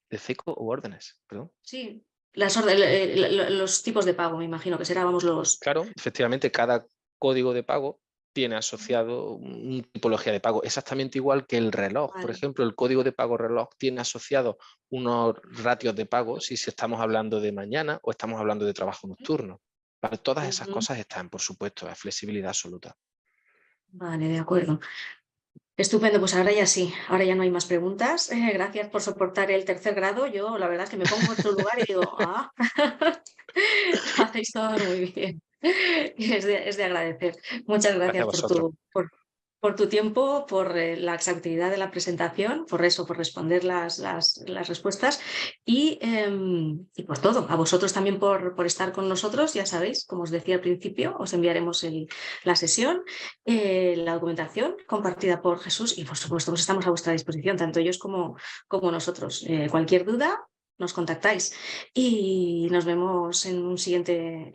¿De CECO u órdenes? Perdón. Sí, los tipos de pago, me imagino que será, vamos, los... Claro, efectivamente, cada código de pago tiene asociado una tipología de pago, exactamente igual que el reloj. Por Vale. ejemplo, el código de pago reloj tiene asociado unos ratios de pago si estamos hablando de mañana o estamos hablando de trabajo nocturno. Vale, todas esas cosas están, por supuesto, es flexibilidad absoluta. Vale, de acuerdo. Estupendo, pues ahora ya sí, ahora ya no hay más preguntas. Gracias por soportar el tercer grado. Yo la verdad es que me pongo en vuestro lugar y digo, lo hacéis todo muy bien. Es de agradecer. Muchas Gracias a gracias vosotros. por tu tiempo, por la exactividad de la presentación, por eso, por responder las respuestas y por todo. A vosotros también por estar con nosotros. Ya sabéis, como os decía al principio, os enviaremos la sesión, la documentación compartida por Jesús y por supuesto pues estamos a vuestra disposición, tanto ellos como nosotros. Cualquier duda, nos contactáis y nos vemos en un siguiente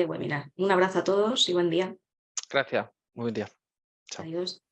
webinar. Un abrazo a todos y buen día. Gracias. Muy buen día. Chao. Adiós.